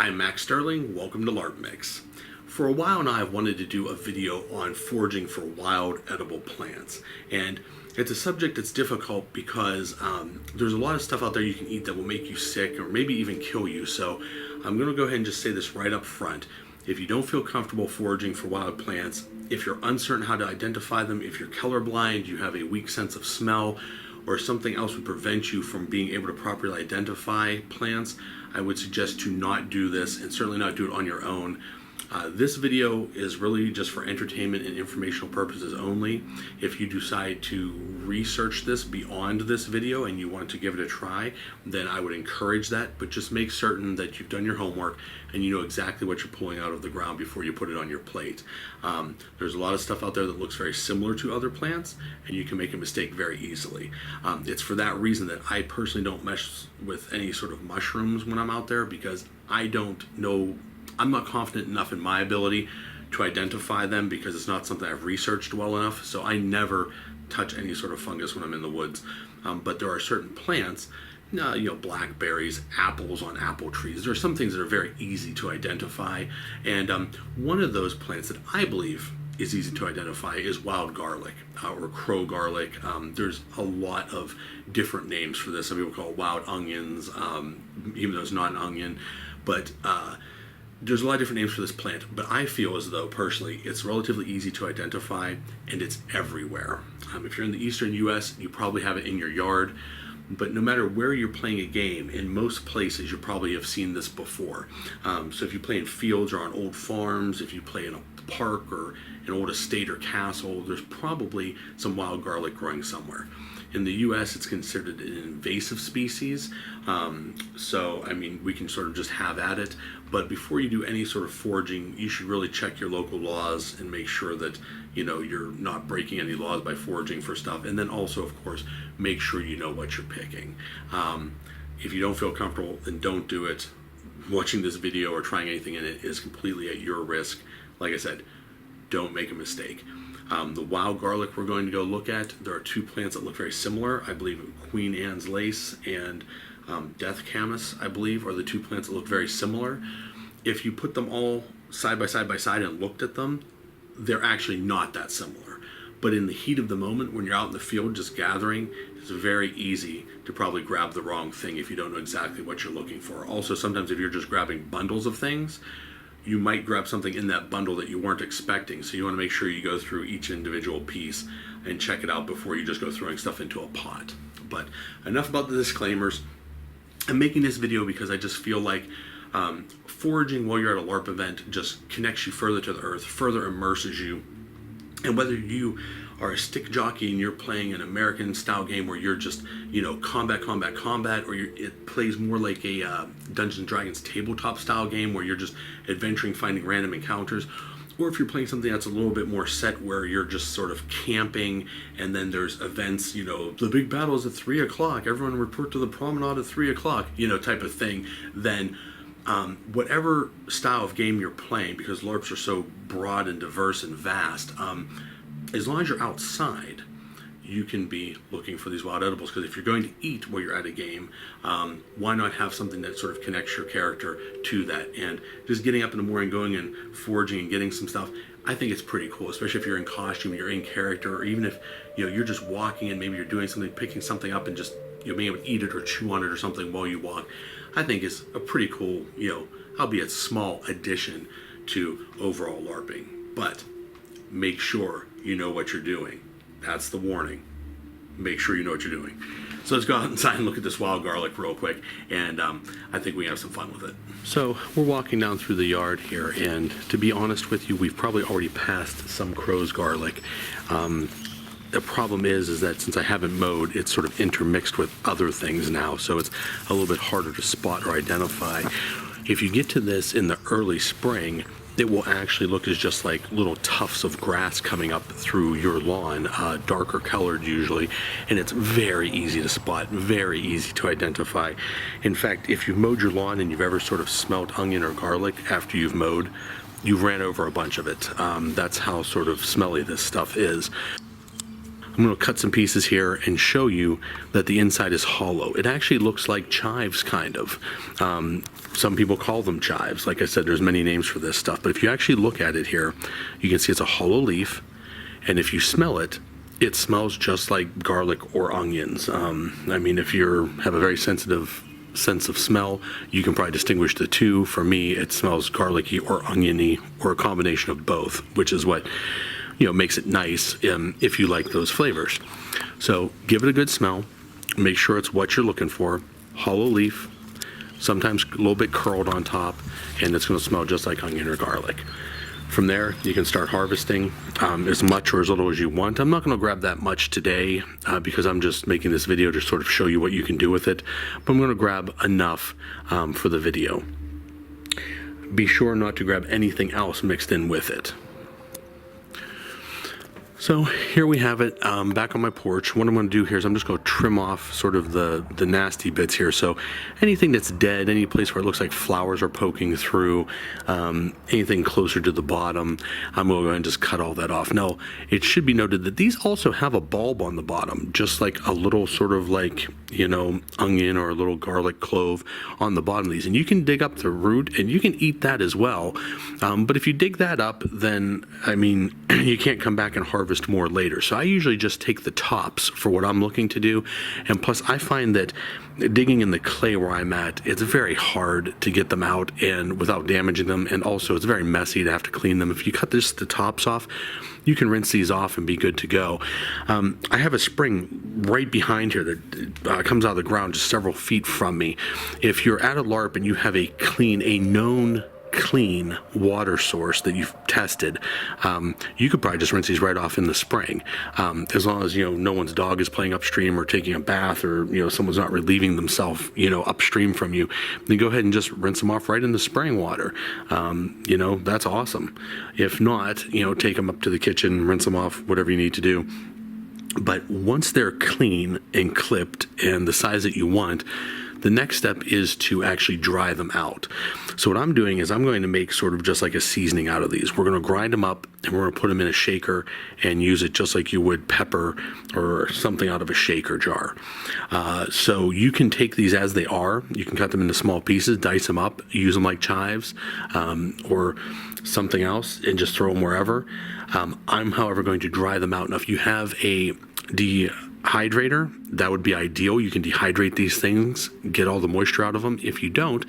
I'm Max Sterling, welcome to LarpMix. For a while now I've wanted to do a video on foraging for wild edible plants, and it's a subject that's difficult because there's a lot of stuff out there you can eat that will make you sick or maybe even kill you. So I'm going to go ahead and just say this right up front. If you don't feel comfortable foraging for wild plants, if you're uncertain how to identify them, if you're colorblind, you have a weak sense of smell, or something else would prevent you from being able to properly identify plants, I would suggest to not do this, and certainly not do it on your own. This video is really just for entertainment and informational purposes only. If you decide to research this beyond this video and you want to give it a try, then I would encourage that, but just make certain that you've done your homework and you know exactly what you're pulling out of the ground before you put it on your plate. There's a lot of stuff out there that looks very similar to other plants, and you can make a mistake very easily. It's for that reason that I personally don't mess with any sort of mushrooms when I'm out there, because I don't know, I'm not confident enough in my ability to identify them, because it's not something I've researched well enough. So I never touch any sort of fungus when I'm in the woods. But there are certain plants, blackberries, apples on apple trees. There are some things that are very easy to identify. And one of those plants that I believe is easy to identify is wild garlic or crow garlic. There's a lot of different names for this. Some people call it wild onions, even though it's not an onion. But there's a lot of different names for this plant, but I feel as though, personally, it's relatively easy to identify, and it's everywhere. If you're in the eastern U.S., you probably have it in your yard, but no matter where you're playing a game, in most places you probably have seen this before. So if you play in fields or on old farms, if you play in a park or an old estate or castle, there's probably some wild garlic growing somewhere. In the U.S., it's considered an invasive species, so I mean, we can sort of just have at it. But before you do any sort of foraging, you should really check your local laws and make sure that you're not breaking any laws by foraging for stuff. And then also, of course, make sure you know what you're picking. If you don't feel comfortable, then don't do it. Watching this video or trying anything in it is completely at your risk. Like I said, don't make a mistake. The wild garlic we're going to go look at, there are two plants that look very similar. I believe Queen Anne's lace and death camas, I believe, are the two plants that look very similar. If you put them all side by side and looked at them, they're actually not that similar. But in the heat of the moment, when you're out in the field just gathering, it's very easy to probably grab the wrong thing if you don't know exactly what you're looking for. Also, sometimes if you're just grabbing bundles of things, you might grab something in that bundle that you weren't expecting. So you want to make sure you go through each individual piece and check it out before you just go throwing stuff into a pot. But enough about the disclaimers. I'm making this video because I just feel like foraging while you're at a LARP event just connects you further to the earth, further immerses you. And whether you are a stick jockey and you're playing an American style game where you're just, combat, or it plays more like a Dungeons & Dragons tabletop style game where you're just adventuring, finding random encounters, or if you're playing something that's a little bit more set where you're just sort of camping and then there's events, the big battle is at 3 o'clock, everyone report to the promenade at 3 o'clock, type of thing, then whatever style of game you're playing, because LARPs are so broad and diverse and vast, as long as you're outside, you can be looking for these wild edibles. Because if you're going to eat while you're at a game, why not have something that sort of connects your character to that? And just getting up in the morning, going and foraging and getting some stuff, I think it's pretty cool, especially if you're in costume, you're in character, or even if you're just walking and maybe you're doing something, picking something up and just being able to eat it or chew on it or something while you walk. I think is a pretty cool, albeit small addition to overall LARPing. But make sure you know what you're doing. That's the warning. Make sure you know what you're doing. So let's go out inside and look at this wild garlic real quick, and I think we can have some fun with it. So we're walking down through the yard here, and to be honest with you, we've probably already passed some crow's garlic. The problem is that since I haven't mowed, it's sort of intermixed with other things now, so it's a little bit harder to spot or identify. If you get to this in the early spring, it will actually look as just like little tufts of grass coming up through your lawn, darker colored usually, and it's very easy to spot, very easy to identify. In fact, if you've mowed your lawn and you've ever sort of smelled onion or garlic after you've mowed, you've ran over a bunch of it. That's how sort of smelly this stuff is. I'm going to cut some pieces here and show you that the inside is hollow. It actually looks like chives, kind of. Some people call them chives. Like I said, there's many names for this stuff, but if you actually look at it here, you can see it's a hollow leaf, and if you smell it, it smells just like garlic or onions. I mean, if you have a very sensitive sense of smell, you can probably distinguish the two. For me, it smells garlicky or oniony, or a combination of both, which is what, you know, makes it nice if you like those flavors. So give it a good smell. Make sure it's what you're looking for. Hollow leaf, sometimes a little bit curled on top, and it's going to smell just like onion or garlic. From there, you can start harvesting as much or as little as you want. I'm not going to grab that much today because I'm just making this video to sort of show you what you can do with it, but I'm going to grab enough for the video. Be sure not to grab anything else mixed in with it. So here we have it, back on my porch. What I'm going to do here is I'm just going to trim off sort of the nasty bits here. So anything that's dead, any place where it looks like flowers are poking through, anything closer to the bottom, I'm going to go ahead and just cut all that off. Now, it should be noted that these also have a bulb on the bottom, just like a little sort of like, you know, onion or a little garlic clove on the bottom of these. And you can dig up the root and you can eat that as well. But if you dig that up, then, I mean, you can't come back and harvest more later. So I usually just take the tops for what I'm looking to do. And plus, I find that digging in the clay where I'm at, it's very hard to get them out and without damaging them. And also, it's very messy to have to clean them. If you cut the tops off, you can rinse these off and be good to go. I have a spring right behind here that comes out of the ground just several feet from me. If you're at a LARP and you have a known clean water source that you've tested, you could probably just rinse these right off in the spring, as long as, you know, no one's dog is playing upstream or taking a bath, or, you know, someone's not relieving themselves, you know, upstream from you. Then go ahead and just rinse them off right in the spring water. You know, that's awesome. If not, you know, take them up to the kitchen, rinse them off, whatever you need to do. But once they're clean and clipped and the size that you want, the next step is to actually dry them out. So what I'm doing is I'm going to make sort of just like a seasoning out of these. We're going to grind them up and we're going to put them in a shaker and use it just like you would pepper or something out of a shaker jar. So you can take these as they are. You can cut them into small pieces, dice them up, use them like chives or something else, and just throw them wherever. I'm, however, going to dry them out. Now, if you have a dehydrator, that would be ideal. You can dehydrate these things, get all the moisture out of them. If you don't,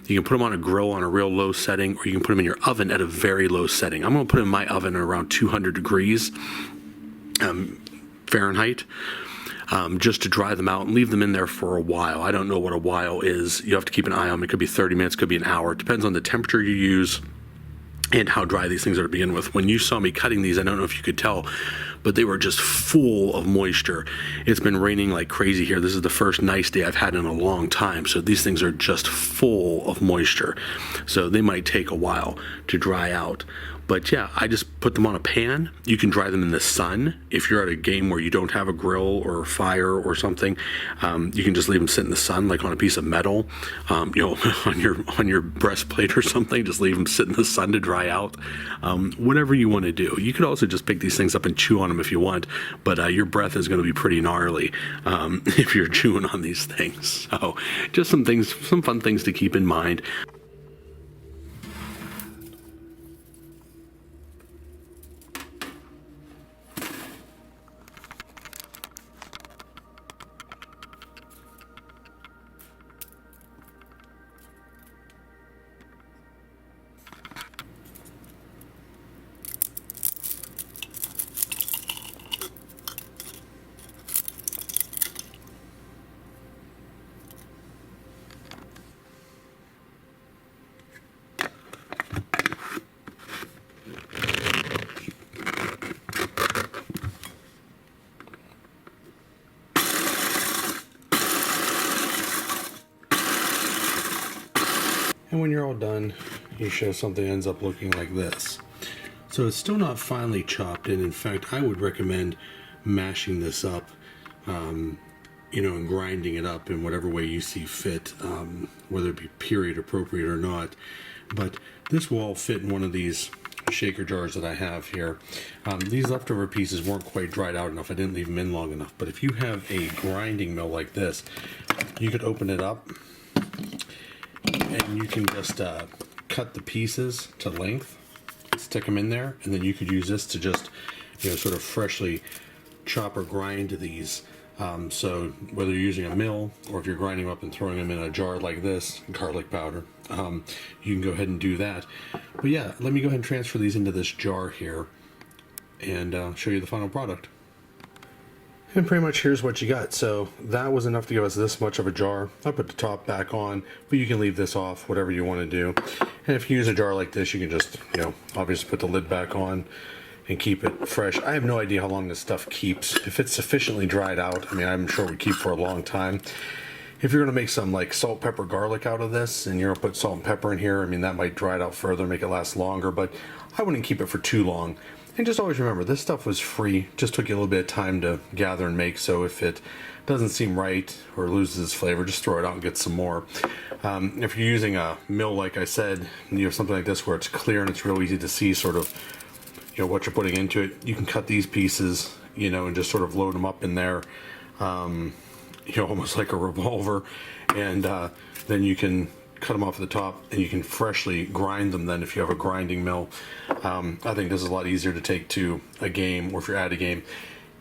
you can put them on a grill on a real low setting, or you can put them in your oven at a very low setting. I'm going to put them in my oven at around 200 degrees Fahrenheit, just to dry them out and leave them in there for a while. I don't know what a while is. You have to keep an eye on them. It could be 30 minutes, could be an hour. It depends on the temperature you use and how dry these things are to begin with. When you saw me cutting these, I don't know if you could tell, but they were just full of moisture. It's been raining like crazy here. This is the first nice day I've had in a long time, so these things are just full of moisture. So they might take a while to dry out. But yeah, I just put them on a pan. You can dry them in the sun. If you're at a game where you don't have a grill or a fire or something, you can just leave them sit in the sun, like on a piece of metal, you know, on your breastplate or something. Just leave them sit in the sun to dry out. Whatever you want to do. You could also just pick these things up and chew on them if you want, but your breath is going to be pretty gnarly if you're chewing on these things. So just some fun things to keep in mind. And when you're all done, you show something ends up looking like this. So it's still not finely chopped, and in fact, I would recommend mashing this up, you know, and grinding it up in whatever way you see fit, whether it be period appropriate or not. But this will all fit in one of these shaker jars that I have here. These leftover pieces weren't quite dried out enough. I didn't leave them in long enough. But if you have a grinding mill like this, you could open it up and you can just cut the pieces to length, stick them in there, and then you could use this to just, you know, sort of freshly chop or grind these. So whether you're using a mill or if you're grinding them up and throwing them in a jar like this, garlic powder, you can go ahead and do that. But yeah, let me go ahead and transfer these into this jar here and show you the final product. And pretty much here's what you got. So that was enough to give us this much of a jar. I'll put the top back on, but you can leave this off, whatever you want to do. And if you use a jar like this, you can just, you know, obviously put the lid back on and keep it fresh. I have no idea how long this stuff keeps. If it's sufficiently dried out, I mean, I'm sure it would keep for a long time. If you're gonna make some like salt, pepper, garlic out of this, and you're gonna put salt and pepper in here, I mean, that might dry it out further, make it last longer, but I wouldn't keep it for too long. And just always remember, this stuff was free, just took you a little bit of time to gather and make, so if it doesn't seem right or loses its flavor, just throw it out and get some more. If you're using a mill, like I said, you have something like this where it's clear and it's real easy to see sort of, you know, what you're putting into it, you can cut these pieces, you know, and just sort of load them up in there, you know, almost like a revolver, and then you can cut them off at the top and you can freshly grind them then if you have a grinding mill. I think this is a lot easier to take to a game, or if you're at a game.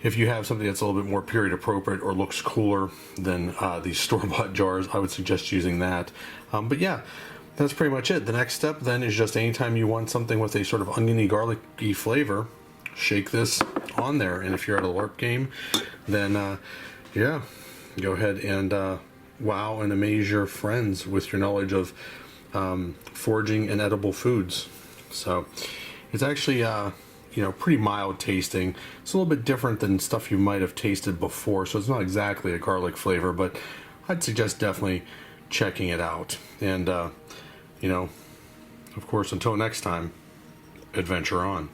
If you have something that's a little bit more period appropriate or looks cooler than these store-bought jars, I would suggest using that. But yeah, that's pretty much it. The next step then is just anytime you want something with a sort of oniony, garlicky flavor, shake this on there. And if you're at a LARP game, then yeah, go ahead and wow and amaze your friends with your knowledge of foraging and edible foods. So it's actually you know, pretty mild tasting. It's a little bit different than stuff you might have tasted before, so it's not exactly a garlic flavor, but I'd suggest definitely checking it out. And you know, of course, until next time, adventure on.